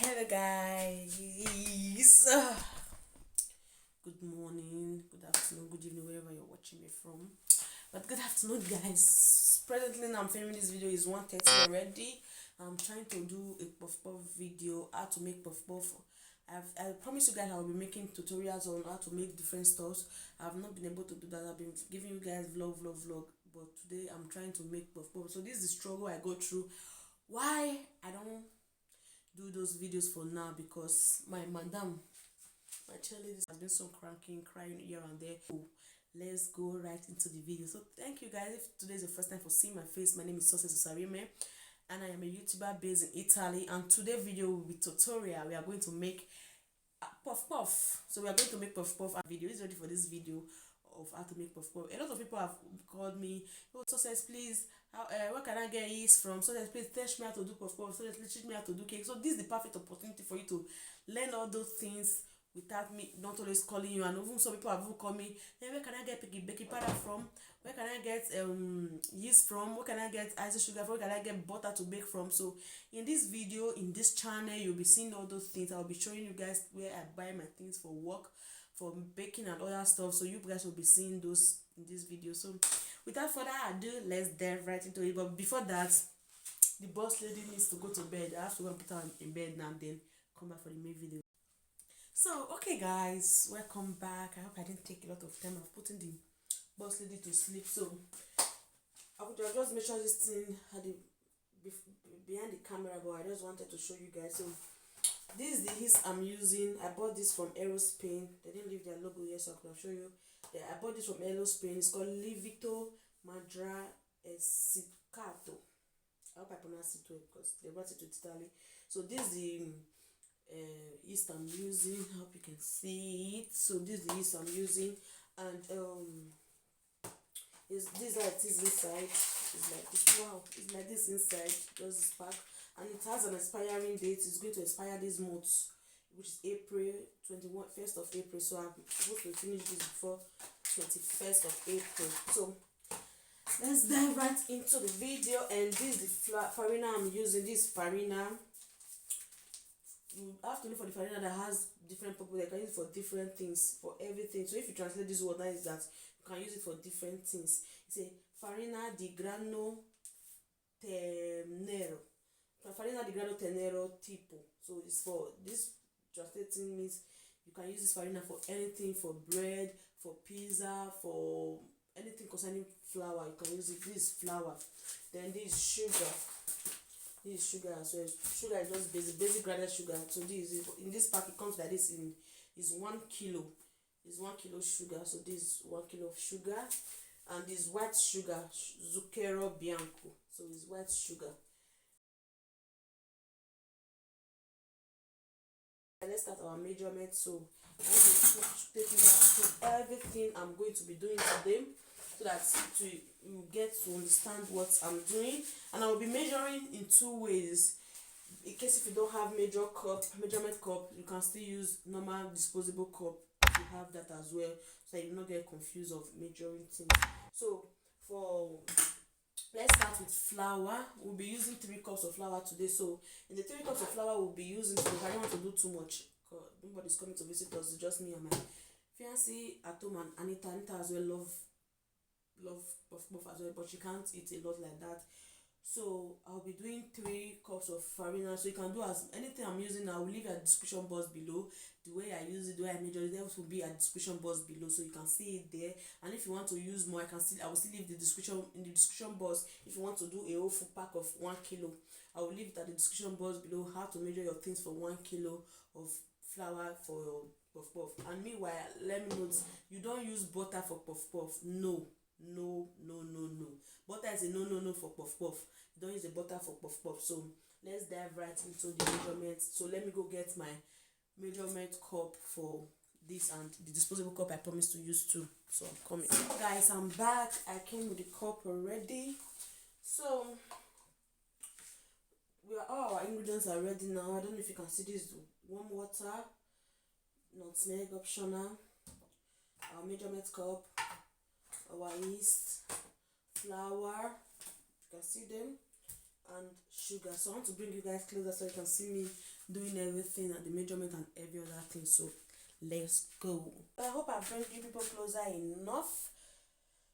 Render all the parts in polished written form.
Hello guys. Good morning, good afternoon, good evening, wherever you're watching me from. But good afternoon guys. Presently now I'm filming this video, is 1:30 already. I'm trying to do a puff puff video, how to make puff puff. I promise you guys I will be making tutorials on how to make different stuffs. I've not been able to do that. I've been giving you guys vlog, but today I'm trying to make puff puff. So this is the struggle I go through. Why I don't do those videos for now, because my madam, my cheerleader, has been so crying here and there. So let's go right into the video. So thank you guys. If today is the first time for seeing my face, my name is Success Usarime and I am a YouTuber based in Italy, and today's video will be tutorial. We are going to make puff puff. So we are going to make puff puff. Video is ready for this video of how to make puff puff. A lot of people have called me, oh Success, please, where can I get yeast from? Success, please teach me how to do puff puff. Success, please teach me how to do cake. So this is the perfect opportunity for you to learn all those things without me not always calling you. And even some people have even called me, hey, where can I get baking powder from? Where can I get yeast from? Where can I get ice sugar from? Where can I get butter to bake from? So in this video, in this channel, you'll be seeing all those things. I'll be showing you guys where I buy my things for work, for baking and other stuff. So you guys will be seeing those in this video. So without further ado, let's dive right into it. But before that, the boss lady needs to go to bed. I have to go and put her in bed now and then come back for the main video. So okay guys, welcome back. I hope I didn't take a lot of time of putting the boss lady to sleep. So I would have just made sure this thing had it behind the camera, but I just wanted to show you guys. So this is the yeast I'm using. I bought this from Aerospain. They didn't leave their logo here, so I could show you. I bought this from Aerospain. It's called Livito Madra Essiccato. I hope I pronounce it well because they brought it to Italy. So this is the yeast I'm using. I hope you can see it. So this is the yeast I'm using, and this like this inside. It's like this. Wow, it's like this inside. Just this pack, and it has an expiring date. It's going to expire this month, which is April 1st of April. So I'm supposed to finish this before 21st of April. So let's dive right into the video. And this is the farina I'm using. This farina, you have to look for the farina that has different purpose. They can use it for different things, for everything. So if you translate this word, that is that you can use it for different things. It's a farina di grano tenero. Farina di grano tenero tipo. So it's for this, translating means you can use this farina for anything, for bread, for pizza, for anything concerning flour. You can use it. This is flour. Then this is sugar. This is sugar as well. Sugar is just basic granite sugar. So this is, in this pack it comes like this, in is 1 kilo. It's 1 kilo sugar. So this is 1 kilo of sugar, and this white sugar, zucchero bianco. So it's white sugar. And let's start our measurement. So I want to take you back to everything I'm going to be doing today, so that you get to understand what I'm doing. And I will be measuring in two ways. In case if you don't have measurement cup, you can still use normal disposable cup if you have that as well, so you will not get confused of measuring things. So let's start with flour. We'll be using 3 cups of flour today. So in the 3 cups of flour we'll be using, so I don't want to do too much because nobody's coming to visit us. It's just me and my fiancé at home, and Anita as well love puff puff as well, but she can't eat a lot like that. So I'll be doing 3 cups of farina. So you can do as anything I'm using. I will leave a description box below. The way I use it, the way I measure it, there will be a description box below, so you can see it there. And if you want to use more, I will still leave the description in the description box. If you want to do a whole full pack of 1 kilo, I will leave it at the description box below, how to measure your things for 1 kilo of flour for your puff puff. And meanwhile, let me note, you don't use butter for puff puff. No. Butter is a no for puff puff. You don't use the butter for puff puff. So let's dive right into the measurement. So let me go get my measurement cup for this, and the disposable cup I promised to use too. So I'm coming. So guys, I'm back. I came with the cup already. So all our ingredients are ready now. I don't know if you can see this. Warm water, nutmeg optional, our measurement cup, our yeast, flour, you can see them, and sugar. So I want to bring you guys closer so you can see me doing everything and the measurement and every other thing. So let's go. I hope I bring you people closer enough.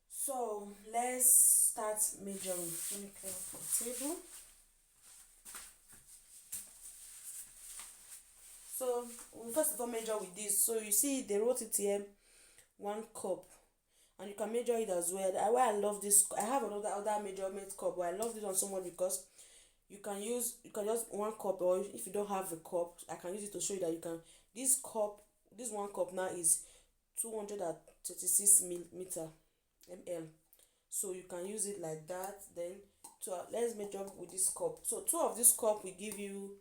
So let's start measuring. Let me clear off my table. So we'll first of all measure with this. So you see they wrote it here, 1 cup, and you can measure it as well. Why I love this, I have other measurement cup, but I love this one so much because you can just 1 cup, or if you don't have a cup, I can use it to show you that you can. This 1 cup now is 236 ml. So you can use it like that. Then let's measure with this cup. So 2 of this cup will give you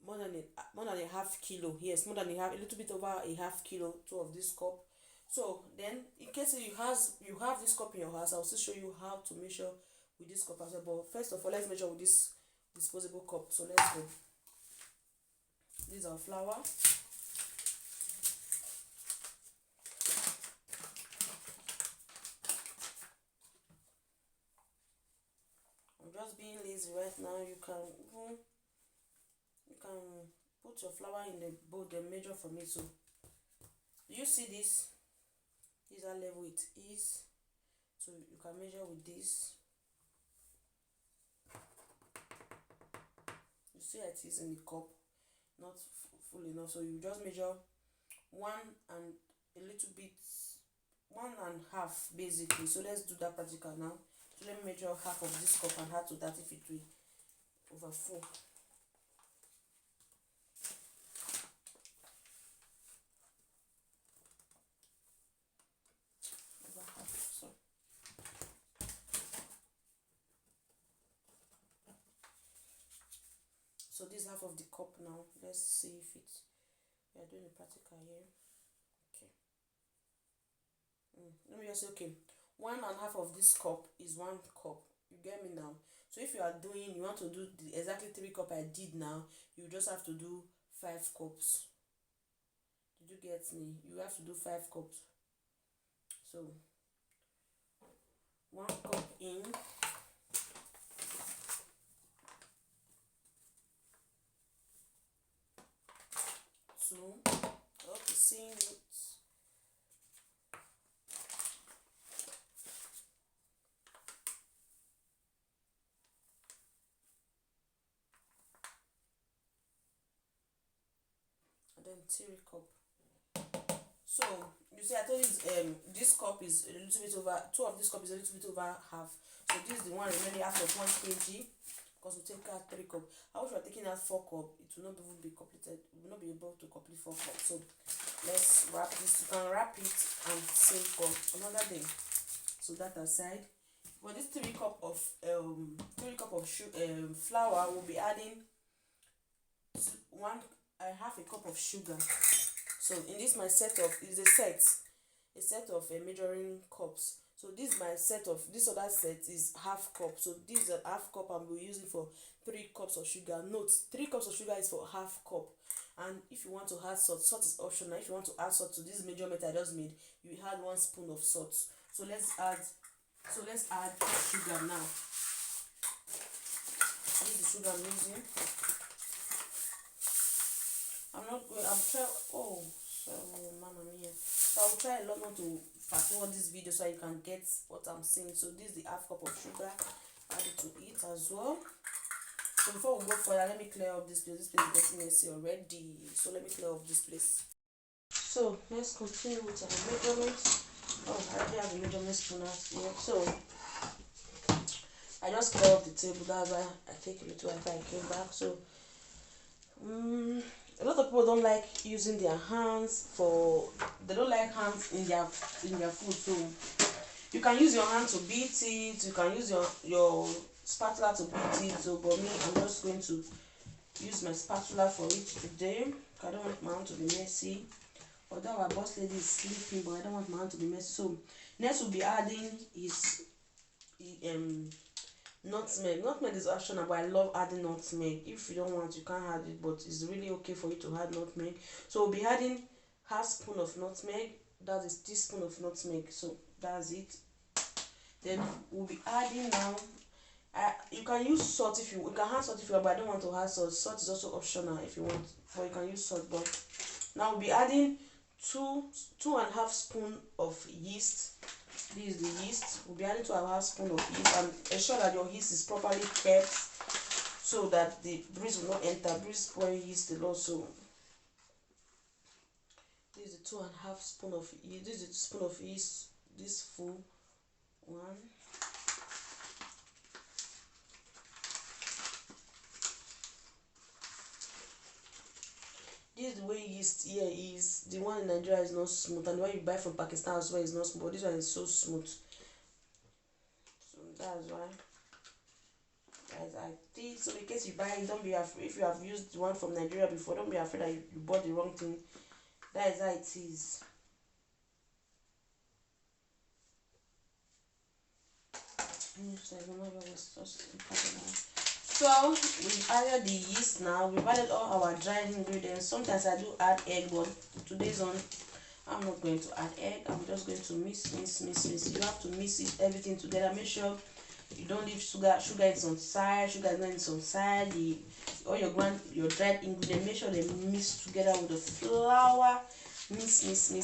more than a half kilo. Yes, more than a little bit over a half kilo. 2 of this cup. So then in case you have this cup in your house, I'll still show you how to measure with this cup as well. But first of all, let's measure with this disposable cup. So let's go. This is our flour. I'm just being lazy right now. You can put your flour in the bowl, then measure for me. So do you see this? This is how level it is. So you can measure with this. You see it is in the cup, not full enough. So you just measure 1 and a little bit, 1.5 basically. So let's do that practical now. So let me measure half of this cup and add to that if it will overflow. So this is half of the cup now. Let's see if it. We are doing a practical here. Okay. Let me just say, okay, 1.5 of this cup is 1 cup. You get me now? So if you want to do exactly 3 cup I did now, you just have to do 5 cups. Did you get me? You have to do 5 cups. So 1 cup in. 2. Okay, seeing it. And then 3 cup. So you see, I told you this cup is a little bit over. 2 of this cup is a little bit over half. So this is the one remaining half of 1 kg. Because we take out 3 cup. How much we are taking out 4 cup, it will not even be completed. We will not be able to complete 4 cup. So let's wrap this. You can wrap it and save for another day. So that aside, for this 3 cup of flour, we'll be adding half a cup of sugar. So in this my setup is a set of measuring cups. So this is my this other set is half cup. So this is a half cup and we're using for 3 cups of sugar. Note, 3 cups of sugar is for half cup. And if you want to add salt is optional. If you want to add salt to this measurement I just made, you add 1 spoon of salt. So let's add sugar now. This is the sugar I'm using. So I'll try a lot not to fast forward this video so you can get what I'm saying. So this is the half cup of sugar. Add it to it as well. So before we go further, let me clear up this place. This place is getting messy already. So let me clear up this place. So let's continue with our measurements. Oh, I already have a measurement spoon out here. So I just clear up the table. That's why I take a little after I came back. So a lot of people don't like using their hands they don't like hands in their food. So you can use your hand to beat it, you can use your spatula to beat it. So but me, I'm just going to use my spatula for it today. I don't want my hand to be messy. Although our boss lady is sleeping, but I don't want my hand to be messy. So next we'll be adding is nutmeg. Nutmeg is optional, but I love adding nutmeg. If you don't want, you can't add it, but it's really okay for you to add nutmeg. So we'll be adding half spoon of nutmeg. That is teaspoon of nutmeg. So that's it. Then we'll be adding now. you can use salt if you can add salt if you want, but I don't want to add salt. Salt is also optional if you want, but you can use salt. But now we'll be adding two and a half spoon of yeast. This is the yeast. We'll be adding 2.5 spoon of yeast, and ensure that your yeast is properly kept so that the breeze will not enter. Breeze spoil yeast a lot. So this is the 2.5 spoon of yeast. This is the spoon of yeast. This full one. This is the way yeast here is. The one in Nigeria is not smooth, and the one you buy from Pakistan as well is not smooth. But this one is so smooth. So that's why, guys, I think so. In case you buy it, don't be afraid. If you have used the one from Nigeria before, don't be afraid that you bought the wrong thing. That is how it is. So we've added the yeast now. We've added all our dried ingredients. Sometimes I do add egg, but today's on, I'm not going to add egg. I'm just going to mix. You have to mix it everything together. Make sure you don't leave sugar in some side, sugar is not in some side. All your dried ingredients, make sure they mix together with the flour. Mix. Make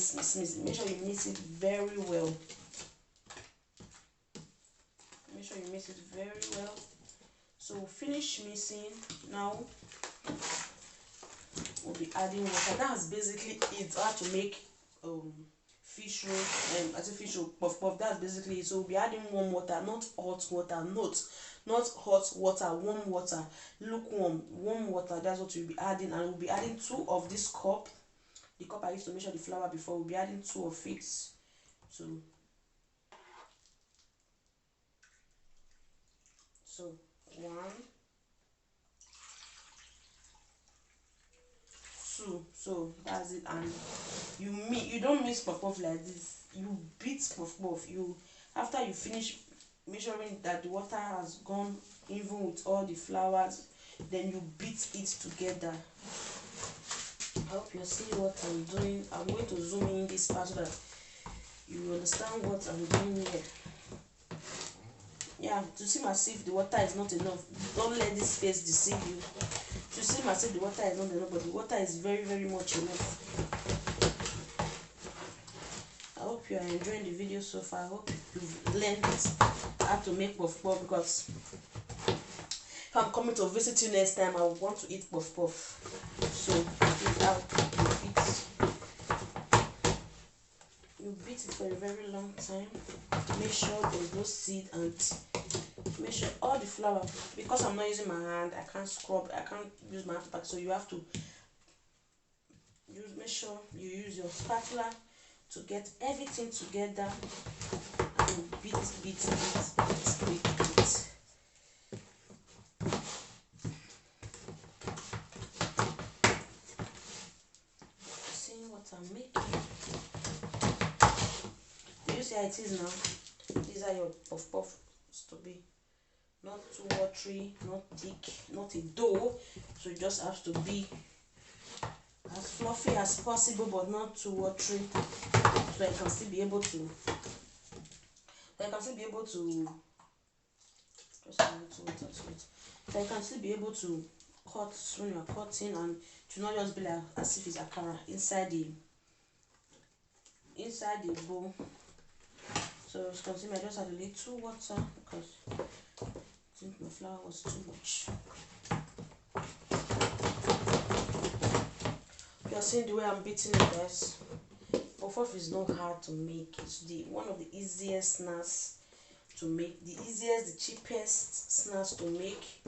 sure you mix it very well. Make sure you mix it very well. So finish mixing. Now we'll be adding water. That's basically it. How to make fish roll, as a fish roll puff puff. That's basically it. So we'll be adding warm water, not hot water, not hot water, warm water, lukewarm, warm water. That's what we'll be adding, and we'll be adding 2 of this cup. The cup I used to measure the flour before. We'll be adding 2 of it. So 1, 2. So that's it. And you don't mix puff puff like this. You beat puff puff. After you finish measuring that the water has gone even with all the flours, then you beat it together. I hope you're seeing what I'm doing. I'm going to zoom in this part so that you understand what I'm doing here. Yeah, to see myself the water is not enough. Don't let this face deceive you. To see myself the water is not enough, but the water is very, very much enough. I hope you are enjoying the video so far. I hope you've learned how to make puff puff, because if I'm coming to visit you next time, I want to eat puff puff. So you beat it for a very long time. Make sure there's no seed, and make sure all the flour, because I'm not using my hand, I can't scrub, I can't use my hand to pack, so you have to make sure you use your spatula to get everything together and beat. See what I'm making. Do you see how it is now? These are your puff puff to be. Not too watery, not thick, not a dough. So it just has to be as fluffy as possible, but not too watery. So I can still be able to. Just a little water to it. So I can still be able to cut when you are cutting, and it should not just be like as if it's akara inside the bowl. So as you can see, I just had a little water because I think my flour was too much. You are seeing the way I'm beating it, guys. Puff puff is not hard to make. It's one of the easiest snacks to make, the cheapest snacks to make.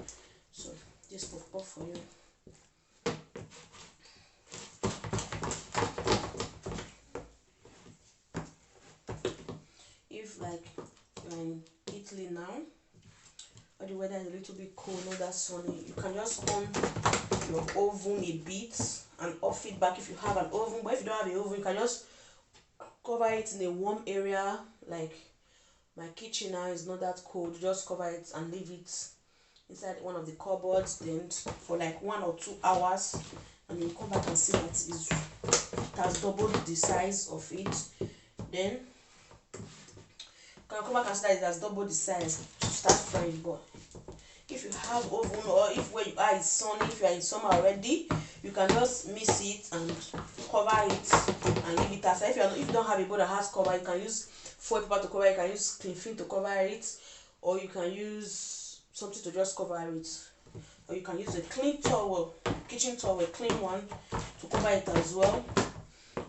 So this puff puff for you. If like you're in Italy now, or the weather is a little bit cold, not that sunny, you can just on your oven a bit and off it back if you have an oven. But if you don't have an oven, you can just cover it in a warm area. Like my kitchen now is not that cold. Just cover it and leave it inside one of the cupboards, then for like 1 or 2 hours, and you come back and see that it has doubled the size of it. Then can come back and see that it has double the size to start frying. But if you have oven, or if where you are is sunny, if you are in summer already, you can just mix it and cover it and leave it aside. If you don't have a bowl that has cover, you can use foil paper to cover it, you can use cling film to cover it, or you can use something to just cover it, or you can use a clean towel, kitchen towel, a clean one, to cover it as well,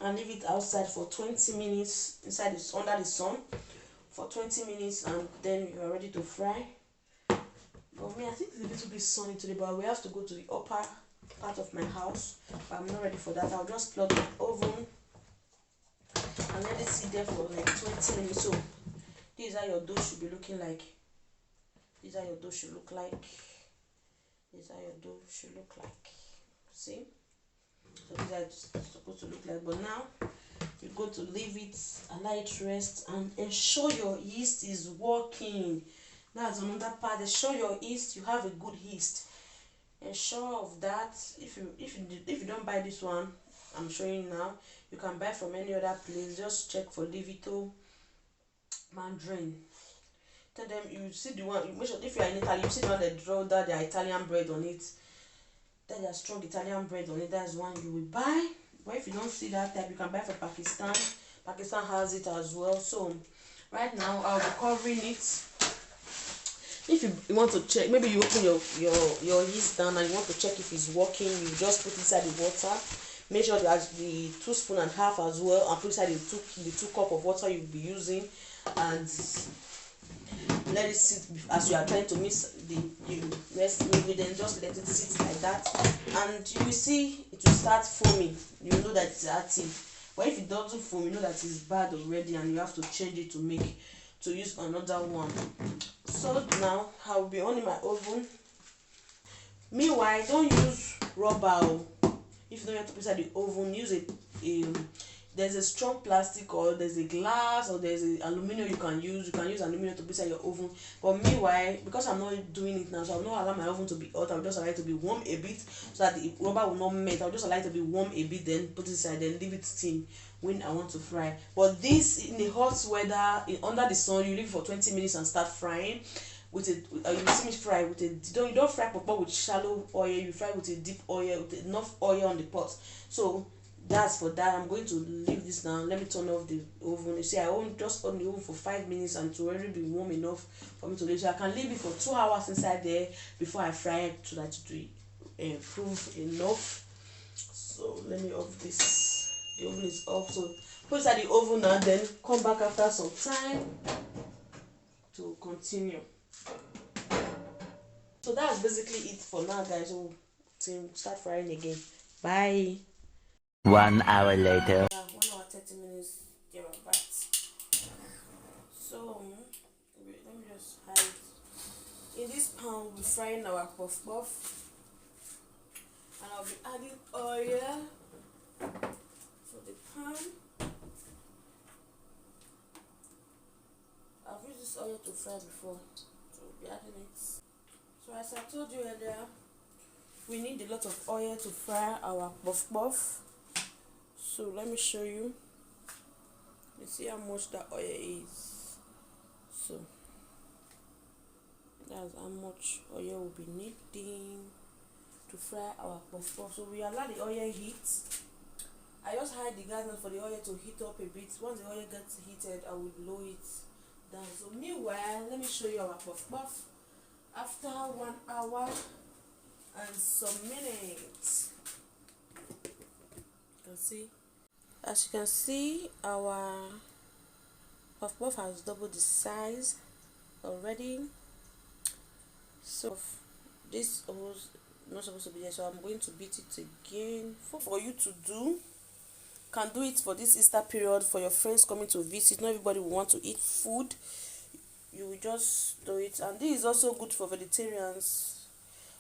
and leave it outside for 20 minutes inside this under the sun for 20 minutes, and then you are ready to fry. For me, I think it's a little bit sunny today, but we have to go to the upper part of my house, but I'm not ready for that. I'll just plug the oven and let it sit there for like 20 minutes. So this is how your dough should be looking like. This is how your dough should look like. This is how your dough should look like. See? So this is how it's supposed to look like. But now you go to leave it, allow it to rest, and ensure your yeast is working. That's another part. Ensure your yeast, you have a good yeast. Ensure of that. If you don't buy this one I'm showing you now, you can buy from any other place. Just check for Livito Mandarin. Tell them you see the one. Make sure if you are in Italy, you see the one that draw that their Italian bread on it. That their strong Italian bread on it. That's one you will buy. But if you don't see that type, you can buy from Pakistan. Pakistan has it as well. So right now I'll be covering it. If you want to check, maybe you open your yeast down and you want to check if it's working, you just put inside the water. Make sure that the 2.5 spoons as well, and put inside the 2 cups of water you'll be using, and let it sit as you are trying to mix the rest ingredient. Just let it sit like that, and you will see it will start foaming. You know that it's active. But if it doesn't foam, you know that it's bad already, and you have to change it to use another one. So now I will be on in my oven. Meanwhile, don't use rubber. If you don't have to put inside the oven, use there's a strong plastic, or there's a glass, or there's a aluminum you can use. You can use aluminum to put inside your oven. But meanwhile, because I'm not doing it now, so I'll not allow my oven to be hot. I'll just allow it to be warm a bit, so that the rubber will not melt. I'll just allow it to be warm a bit, then put it inside, then leave it steam when I want to fry. But this, in the hot weather, under the sun, you leave it for 20 minutes and start frying with you see me fry with you don't fry pot with shallow oil. You fry with a deep oil, with enough oil on the pot. So that's for that. I'm going to leave this now. Let me turn off the oven. You see, I won't just on the oven for 5 minutes, and to already be warm enough for me to leave. So I can leave it for 2 hours inside there before I fry it, so that it will improve enough. So let me off this. The oven is off. So put inside the oven and then come back after some time to continue. So that's basically it for now, guys. So to start frying again. Bye. 1 hour later. 1 hour 30 minutes thereabouts. So let me just hide. In this pan we'll be frying our puff puff, and I'll be adding oil for the pan. I've used this oil to fry before, so we'll be adding it. So as I told you earlier, we need a lot of oil to fry our puff puff. So let me show you. You see how much that oil is. So that's how much oil we'll be needing to fry our puff puff. So we allow the oil heat. I just hide the gas for the oil to heat up a bit. Once the oil gets heated, I will blow it down. So meanwhile, let me show you our puff puff after 1 hour and some minutes. You can see. As you can see, our puff puff has doubled the size already. So this was not supposed to be there, so I'm going to beat it again for you to do. Can do it for this Easter period for your friends coming to visit. Not everybody will want to eat food. You will just do it, and this is also good for vegetarians.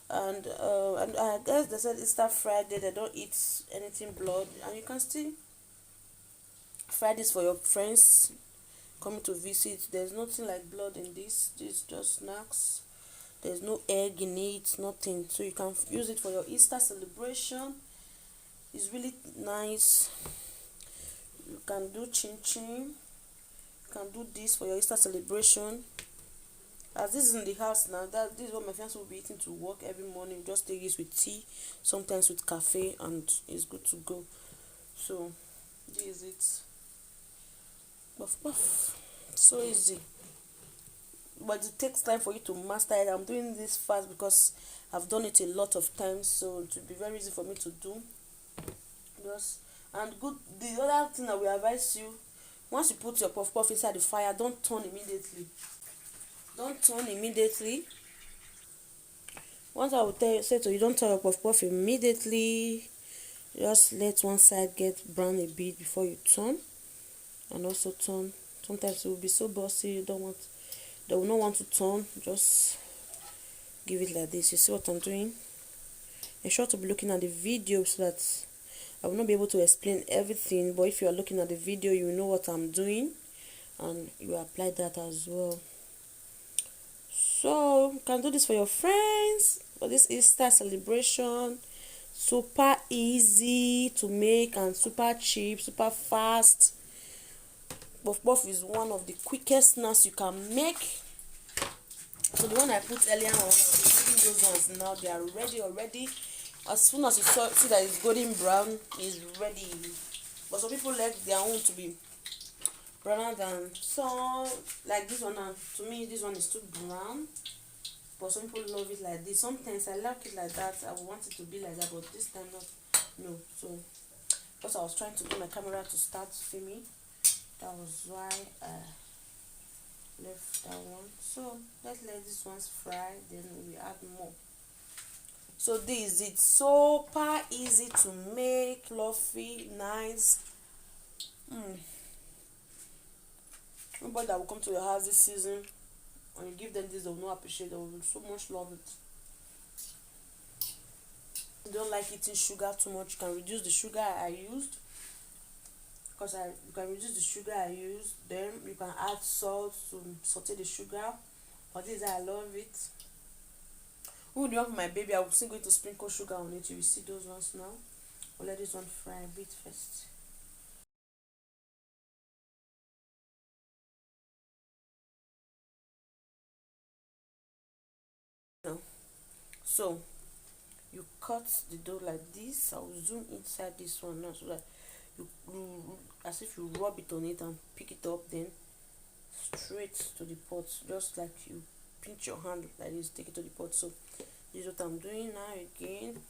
And I guess they said Easter Friday they don't eat anything blood, and you can still fry this for your friends coming to visit. There's nothing like blood in this. This is just snacks. There's no egg in it, nothing. So you can use it for your Easter celebration. It's really nice. You can do chin chin. You can do this for your Easter celebration. As this is in the house now, this is what my fiance will be eating to work every morning. Just take this with tea, sometimes with cafe, and it's good to go. So this is it. Puff puff. So easy. But it takes time for you to master it. I'm doing this fast because I've done it a lot of times, so it will be very easy for me to do. Just and good. The other thing I will advise you, once you put your puff puff inside the fire, don't turn immediately. Don't turn immediately. Once I will say to you, don't turn your puff puff immediately. Just let one side get brown a bit before you turn, and also turn. Sometimes it will be so bossy, they will not want to turn. Just give it like this. You see what I'm doing? Ensure to be looking at the video so that I will not be able to explain everything, but if you are looking at the video, you know what I'm doing, and you apply that as well. So you can do this for your friends for this Easter celebration. Super easy to make and super cheap, super fast. Puff puff is one of the quickest snacks you can make. So the one I put earlier on, I'll be using those ones now. They are ready already. As soon as you see that it's golden brown, it's ready. But some people like their own to be browner than some. Like this one now, to me this one is too brown. But some people love it like this. Sometimes I like it like that. I want it to be like that, but this time not. No. So because I was trying to get my camera to start filming, that was why I left that one. So let's let this ones fry, then we add more. So this is it. Super easy to make, fluffy, nice. Nobody that will come to your house this season and you give them this, they will not appreciate. They will so much love it. You don't like eating sugar too much, you can reduce the sugar I used. Because you can reduce the sugar I used. Then you can add salt to saute the sugar. For this, I love it. Who do you want for my baby? I will still going to sprinkle sugar on it. You will see those ones now. We'll let this one fry a bit first. Now, so you cut the dough like this. I will zoom inside this one now so that you as if you rub it on it and pick it up, then straight to the pot, just like you pinch your hand like this, take it to the pot. So this is what I'm doing now again.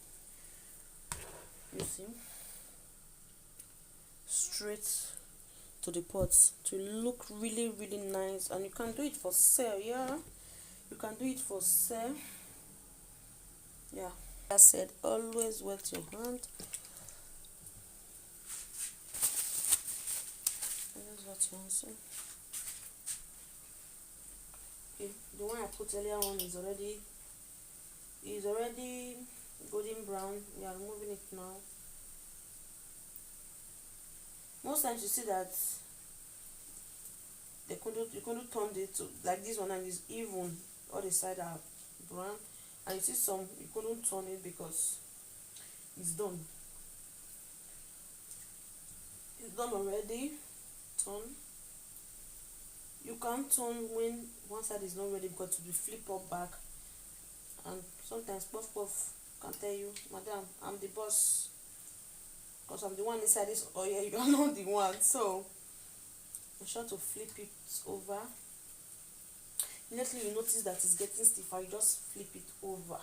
You see, straight to the pot to look really nice. And you can do it for sale. Yeah, you can do it for sale. Yeah, I said always wet your hand. Wet your hand. So okay, the one I put earlier on is already golden brown. We are removing it now. Most times you see that you couldn't turn it to like this one, and it's even all the sides are brown, and you see some you couldn't turn it because it's done. It's done already. Turn. You can't turn when one side is not ready because it will flip up back. And sometimes puff puff can tell you, madam, I'm the boss, because I'm the one inside this oil. You are not the one. So I'm sure to flip it over. Immediately you notice that it's getting stiffer, you just flip it over.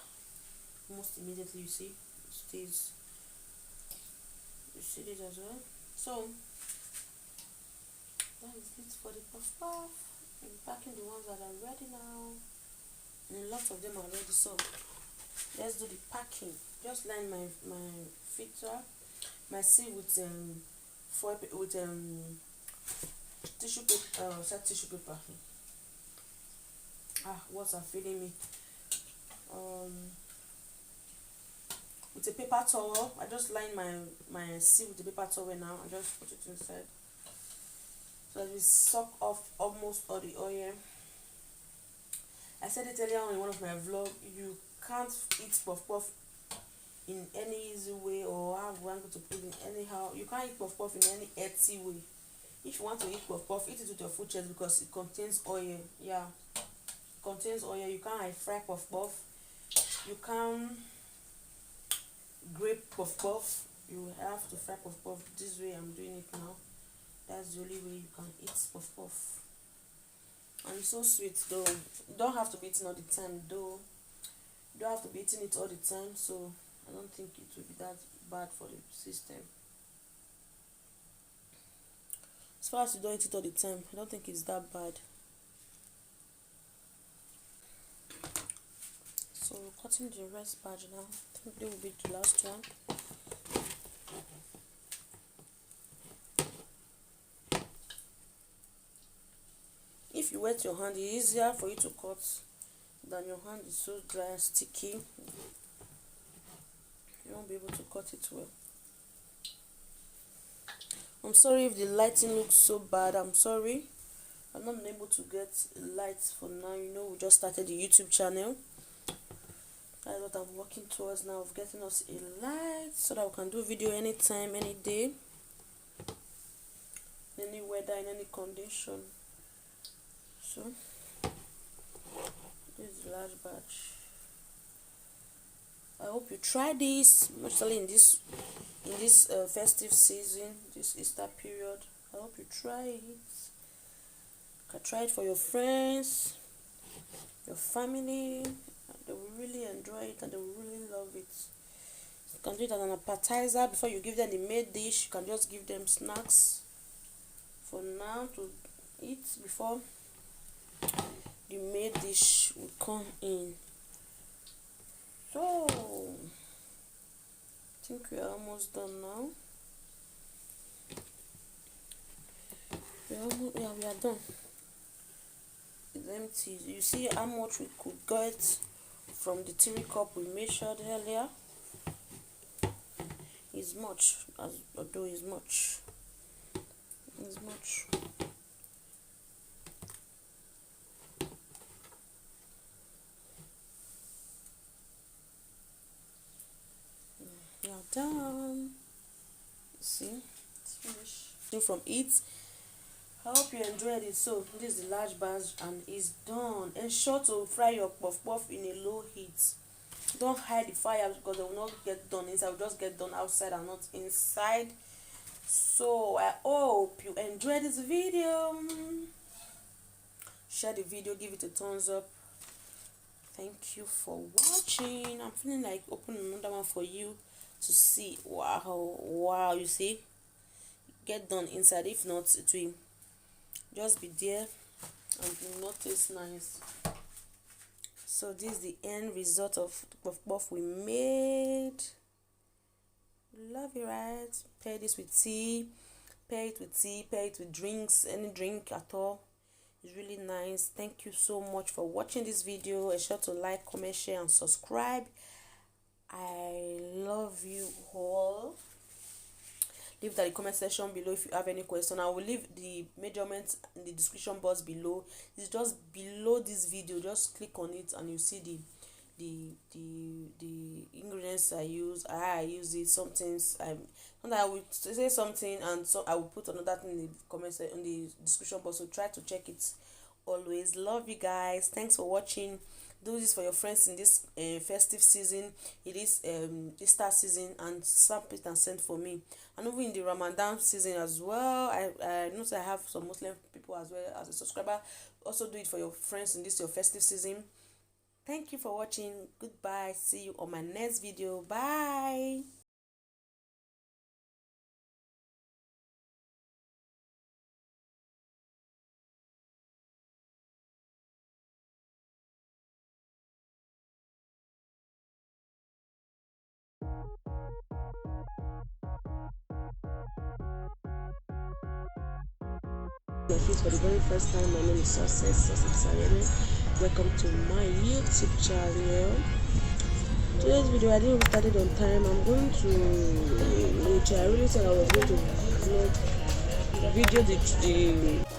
Almost immediately, you see it stays. You see this as well. So that is it for the puff puff. I'm packing the ones that are ready now, and lots of them are ready. So let's do the packing. Just line my filter, my sieve with foil with tissue paper, set tissue paper. Words are failing me. With a paper towel, I just line my sieve with the paper towel now. I just put it inside so that it suck off almost all the oil. I said it earlier on in one of my vlogs, you can't eat puff puff in any easy way, or how I'm going to put it anyhow. You can't eat puff puff in any earthy way. If you want to eat puff puff, eat it with your full chest because it contains oil. Yeah, it contains oil. You can't fry puff puff. You can't grape puff puff. You have to fry puff puff. This way I'm doing it now. That's the only way you can eat puff puff. And it's so sweet though. You don't have to be eating all the time though. You don't have to be eating it all the time, so I don't think it will be that bad for the system. As far as you don't eat it all the time, I don't think it's that bad. So cutting the rest badge now. I think they will be the last one. If you wet your hand, it's easier for you to cut than your hand is so dry and sticky. You won't be able to cut it well. I'm sorry if the lighting looks so bad. I'm sorry. I've not been able to get lights for now. You know, we just started the YouTube channel. That's what I'm working towards now, of getting us a light so that we can do video anytime, any day, in any weather, in any condition. So this is the large batch. I hope you try this, mostly in this festive season, this Easter period. I hope you try it. You can try it for your friends, your family. They will really enjoy it and they will really love it. You can do it as an appetizer before you give them the main dish. You can just give them snacks for now to eat before the main dish will come in. So I think we are almost done now. We are done. It's empty. You see how much we could get from the 3 cup we measured earlier. It's much, although it's much. It's much. We are done. See, it's finished. From it. I hope you enjoyed it. So this is the large batch and it's done. Ensure to fry your puff puff in a low heat. Don't hide the fire because they will not get done inside. Will just get done outside and not inside. So I hope you enjoyed this video. Share the video, give it a thumbs up. Thank you for watching. I'm feeling like opening another one for you to see. Wow, you see, get done inside. If not, it will just be there and will not taste nice. So this is the end result of the puff puff we made. Love it, right? Pair this with tea, pair it with tea, pair it with drinks, any drink at all. It's really nice. Thank you so much for watching this video. Be sure to like, comment, share and subscribe. I love you all. Leave that in the comment section below if you have any question. I will leave the measurements in the description box below. It's just below this video. Just click on it and you see the ingredients I use. I use it. Sometimes I will say something and so I will put another thing in the comments in the description box. So try to check it always. Love you guys. Thanks for watching. Do this for your friends in this festive season. It is Easter season, and snap it and send for me. And even in the Ramadan season as well. I know I have some Muslim people as well as a subscriber. Also do it for your friends in this your festive season. Thank you for watching. Goodbye. See you on my next video. Bye. My feet for the very first time. My name is Success Welcome to my YouTube channel. Today's video I didn't start it on time. I'm going to which I really said I was going to vlog video the